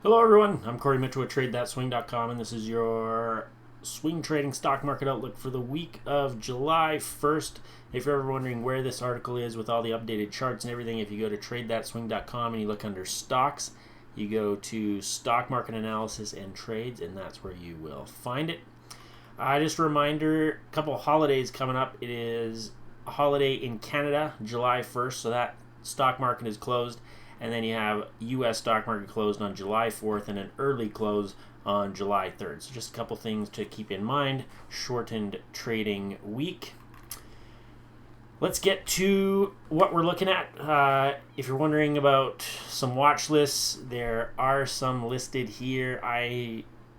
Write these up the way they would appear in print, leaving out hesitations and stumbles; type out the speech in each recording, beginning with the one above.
Hello everyone, I'm Corey Mitchell with TradeThatSwing.com, and this is your swing trading stock market outlook for the week of July 1st. If you're ever wondering where this article is with all the updated charts and everything, if you go to TradeThatSwing.com and you look under stocks, you go to stock market analysis and trades, and that's where you will find it. Just a reminder, a couple of holidays coming up. It is a holiday in Canada, July 1st, so that stock market is closed. And then you have U.S. stock market closed on July 4th and an early close on July 3rd. So just a couple things to keep in mind. Shortened trading week. Let's get to what we're looking at. If you're wondering about some watch lists, there are some listed here.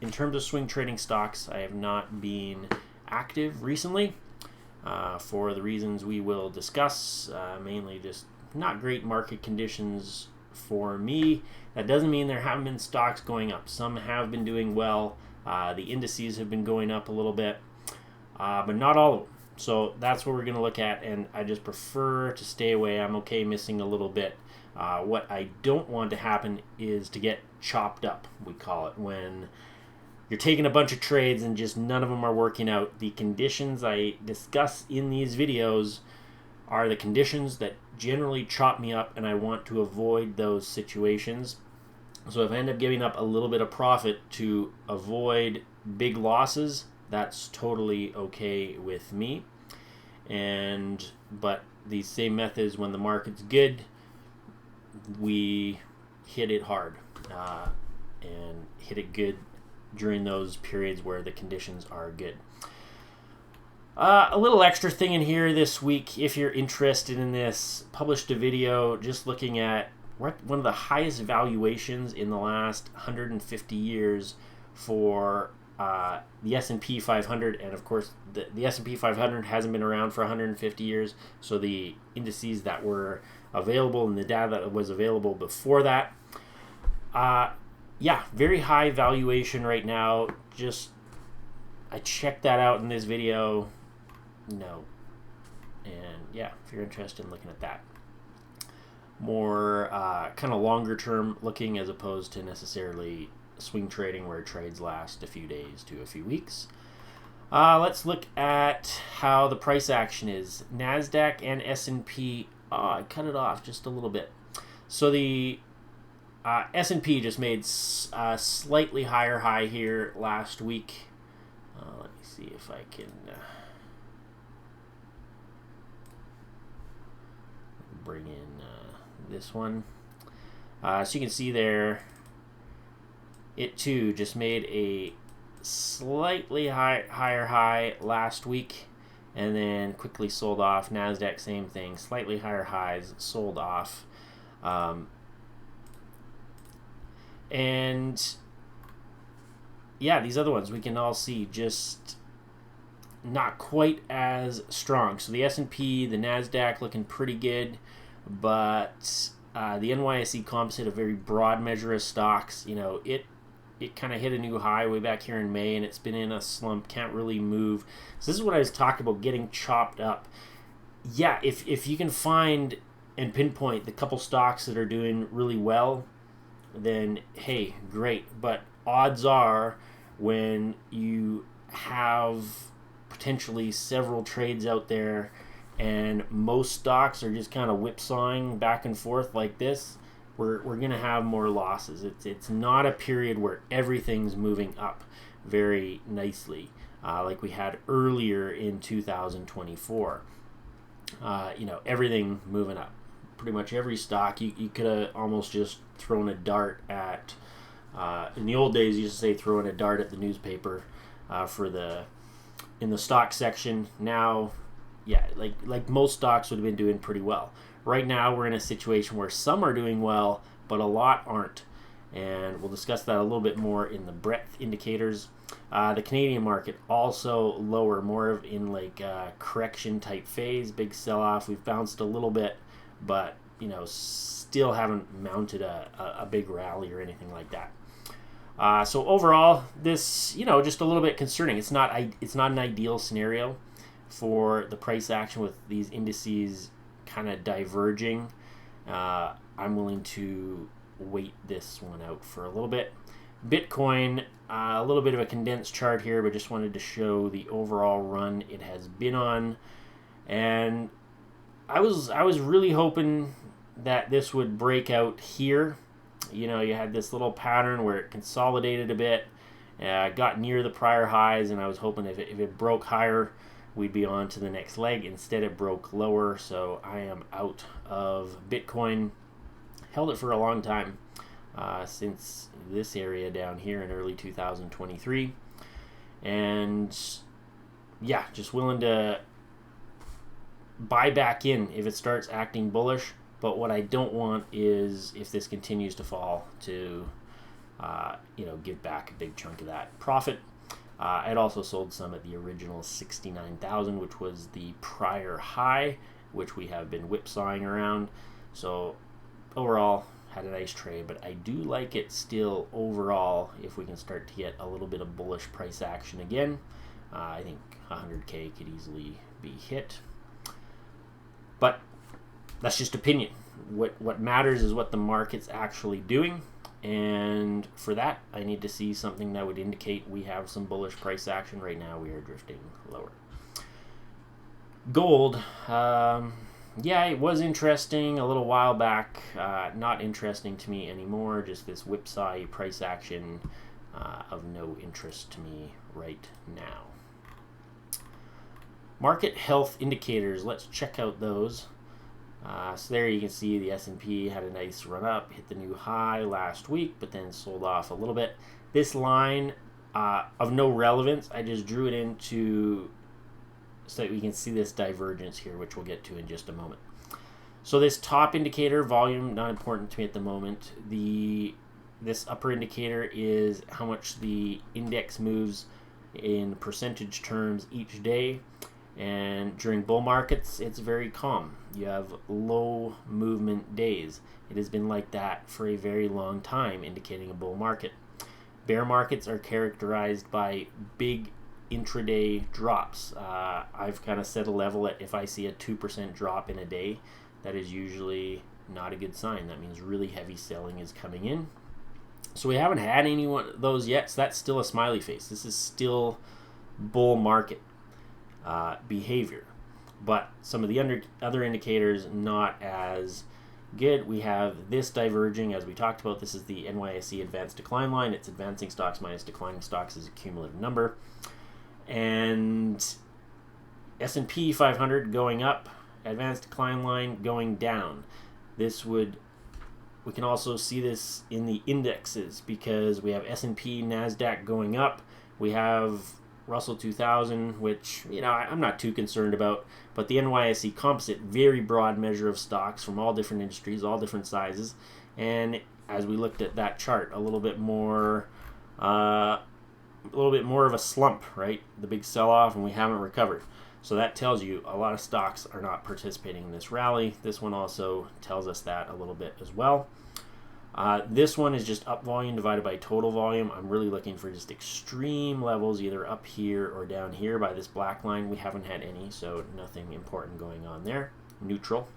In terms of swing trading stocks, I have not been active recently for the reasons we will discuss, mainly just not great market conditions for me. That doesn't mean there haven't been stocks going up. Some have been doing well. The indices have been going up a little bit, but not all of them. So that's what we're going to look at, and I just prefer to stay away. I'm okay missing a little bit. What I don't want to happen is to get chopped up, we call it, when you're taking a bunch of trades and just none of them are working out. The conditions I discuss in these videos are the conditions that generally chop me up, and I want to avoid those situations. So if I end up giving up a little bit of profit to avoid big losses, that's totally okay with me. But these same methods, when the market's good, we hit it hard and hit it good during those periods where the conditions are good. A little extra thing in here this week, if you're interested in this, published a video just looking at one of the highest valuations in the last 150 years for the S&P 500, and of course the S&P 500 hasn't been around for 150 years, so the indices that were available and the data that was available before that, very high valuation right now. I checked that out in this video. No. And yeah, if you're interested in looking at that. More kind of longer term looking as opposed to necessarily swing trading where trades last a few days to a few weeks. Let's look at how the price action is. NASDAQ and S&P, I cut it off just a little bit. So the S&P just made a slightly higher high here last week. Let me see if I can bring in this one. So you can see there, it too just made a slightly higher high last week and then quickly sold off. NASDAQ, same thing, slightly higher highs, sold off. And yeah, these other ones we can all see just not quite as strong. So the S&P, the NASDAQ looking pretty good, but the NYSE composite, a very broad measure of stocks, it kind of hit a new high way back here in May, and it's been in a slump, can't really move. So this is what I was talking about, getting chopped up. Yeah, if you can find and pinpoint the couple stocks that are doing really well, then hey, great. But odds are when you have potentially several trades out there and most stocks are just kind of whipsawing back and forth like this, we're going to have more losses. It's not a period where everything's moving up very nicely like we had earlier in 2024. Everything moving up. Pretty much every stock you could have almost just thrown a dart at. In the old days, you used to say throwing a dart at the newspaper in the stock section. Now, yeah, like most stocks would have been doing pretty well. Right now, we're in a situation where some are doing well, but a lot aren't. And we'll discuss that a little bit more in the breadth indicators. The Canadian market also lower, more of in like correction type phase, big sell-off. We've bounced a little bit, but still haven't mounted a big rally or anything like that. So overall, this just a little bit concerning. It's not an ideal scenario for the price action with these indices kind of diverging. I'm willing to wait this one out for a little bit. Bitcoin, a little bit of a condensed chart here, but just wanted to show the overall run it has been on. And I was really hoping that this would break out here. You know, you had this little pattern where it consolidated a bit, got near the prior highs, and I was hoping if it broke higher, we'd be on to the next leg. Instead, it broke lower, so I am out of Bitcoin. Held it for a long time, since this area down here in early 2023. And yeah, just willing to buy back in if it starts acting bullish. But what I don't want is if this continues to fall to, give back a big chunk of that profit. I'd also sold some at the original 69,000, which was the prior high, which we have been whipsawing around. So overall, had a nice trade, but I do like it still overall if we can start to get a little bit of bullish price action again. I think 100K could easily be hit. But that's just opinion. What matters is what the market's actually doing. And for that, I need to see something that would indicate we have some bullish price action. Right now, we are drifting lower. Gold, yeah, it was interesting a little while back. Not interesting to me anymore. Just this whipsaw price action of no interest to me right now. Market health indicators. Let's check out those. So there you can see the S&P had a nice run up, hit the new high last week, but then sold off a little bit. This line of no relevance, I just drew it into so that we can see this divergence here, which we'll get to in just a moment. So this top indicator, volume, not important to me at the moment. This upper indicator is how much the index moves in percentage terms each day. And during bull markets, it's very calm. You have low movement days. It has been like that for a very long time, indicating a bull market. Bear markets are characterized by big intraday drops. I've kind of set a level at if I see a 2% drop in a day, that is usually not a good sign. That means really heavy selling is coming in. So we haven't had any one of those yet, so that's still a smiley face. This is still bull market behavior, but some of the other indicators not as good. We have this diverging, as we talked about. This is the NYSE advanced decline line. It's advancing stocks minus declining stocks is a cumulative number, and S&P 500 going up, advanced decline line going down. We can also see this in the indexes because we have S&P, NASDAQ going up. We have Russell 2000, which, I'm not too concerned about, but the NYSE composite, very broad measure of stocks from all different industries, all different sizes. And as we looked at that chart, a little bit more of a slump, right? The big sell-off, and we haven't recovered. So that tells you a lot of stocks are not participating in this rally. This one also tells us that a little bit as well. This one is just up volume divided by total volume. I'm really looking for just extreme levels, either up here or down here by this black line. We haven't had any, so nothing important going on there. Neutral.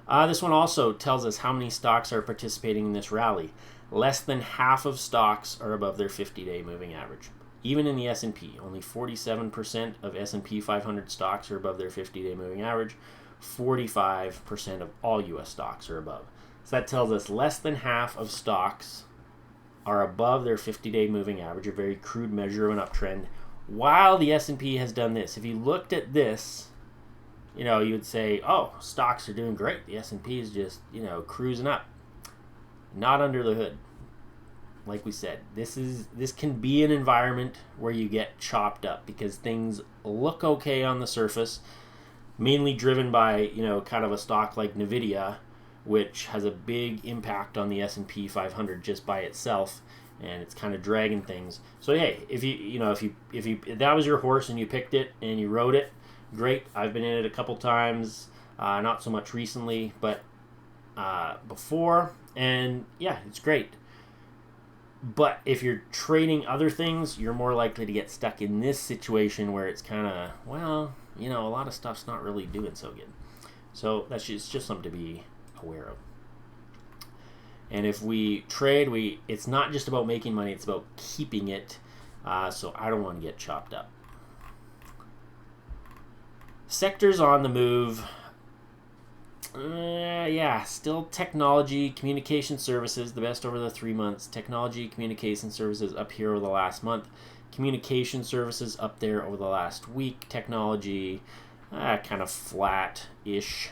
This one also tells us how many stocks are participating in this rally. Less than half of stocks are above their 50-day moving average. Even in the S&P, only 47% of S&P 500 stocks are above their 50-day moving average. 45% of all U.S. stocks are above. So that tells us less than half of stocks are above their 50-day moving average, a very crude measure of an uptrend, while the S&P has done this. If you looked at this, you would say, oh, stocks are doing great. The S&P is just, cruising up. Not under the hood. Like we said, this can be an environment where you get chopped up because things look okay on the surface, mainly driven by, kind of a stock like NVIDIA, which has a big impact on the S&P 500 just by itself, and it's kind of dragging things. So hey, if that was your horse and you picked it and you rode it, great. I've been in it a couple times, not so much recently, but before, and yeah, it's great. But if you're trading other things, you're more likely to get stuck in this situation where it's kind of, a lot of stuff's not really doing so good. So that's just something to be aware of. And if we trade, it's not just about making money, it's about keeping it. So I don't want to get chopped up. Sectors on the move. Yeah, still technology, communication services, the best over the 3 months. Technology, communication services up here over the last month. Communication services up there over the last week. Technology, kind of flat-ish.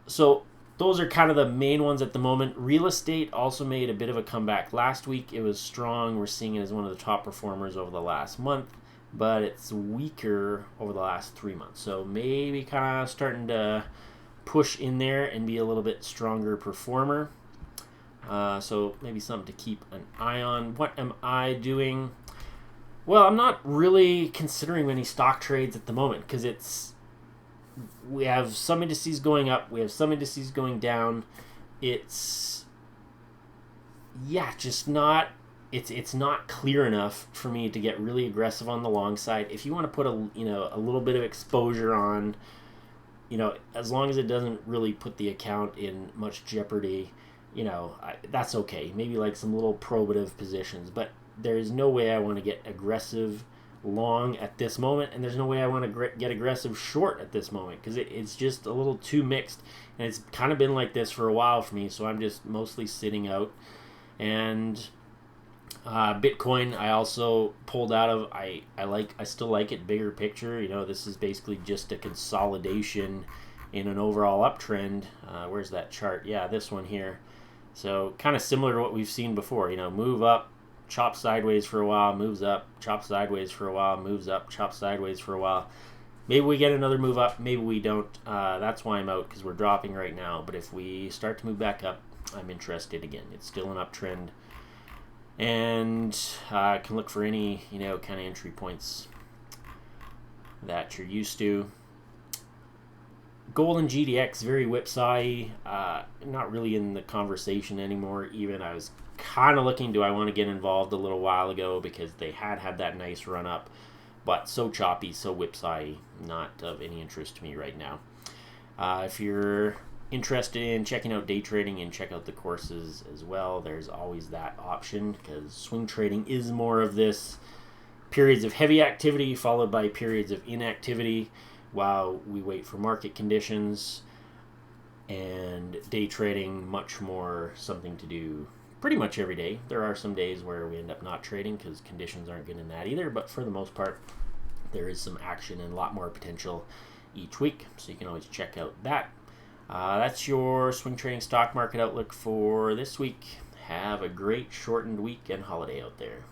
So those are kind of the main ones at the moment. Real estate also made a bit of a comeback last week. It was strong. We're seeing it as one of the top performers over the last month, but it's weaker over the last 3 months. So maybe kind of starting to push in there and be a little bit stronger performer. So maybe something to keep an eye on. What am I doing? Well, I'm not really considering many stock trades at the moment because we have some indices going up, we have some indices going down. It's just not it's not clear enough for me to get really aggressive on the long side. If you want to put a little bit of exposure on, as long as it doesn't really put the account in much jeopardy, that's okay. Maybe like some little probative positions, but there's no way I want to get aggressive long at this moment, and there's no way I want to get aggressive short at this moment because it's just a little too mixed, and it's kind of been like this for a while for me, so I'm just mostly sitting out. And Bitcoin I also pulled out of. I still like it bigger picture. This is basically just a consolidation in an overall uptrend. Where's that chart? Yeah, this one here. So kind of similar to what we've seen before. Move up, chop sideways for a while, moves up, chop sideways for a while, moves up, chop sideways for a while. Maybe we get another move up, maybe we don't. That's why I'm out, because we're dropping right now. But if we start to move back up, I'm interested again. It's still an uptrend. And I can look for any, kind of entry points that you're used to. Gold and GDX, very whipsawy. Not really in the conversation anymore. Even I was kind of looking, do I want to get involved a little while ago because they had that nice run up, but so choppy, so whipsawy, not of any interest to me right now. If you're interested in checking out day trading and check out the courses as well, there's always that option, because swing trading is more of this periods of heavy activity followed by periods of inactivity while we wait for market conditions, and day trading much more something to do pretty much every day. There are some days where we end up not trading because conditions aren't good in that either, but for the most part there is some action and a lot more potential each week, so you can always check out that. That's your swing trading stock market outlook for this week. Have a great shortened week and holiday out there.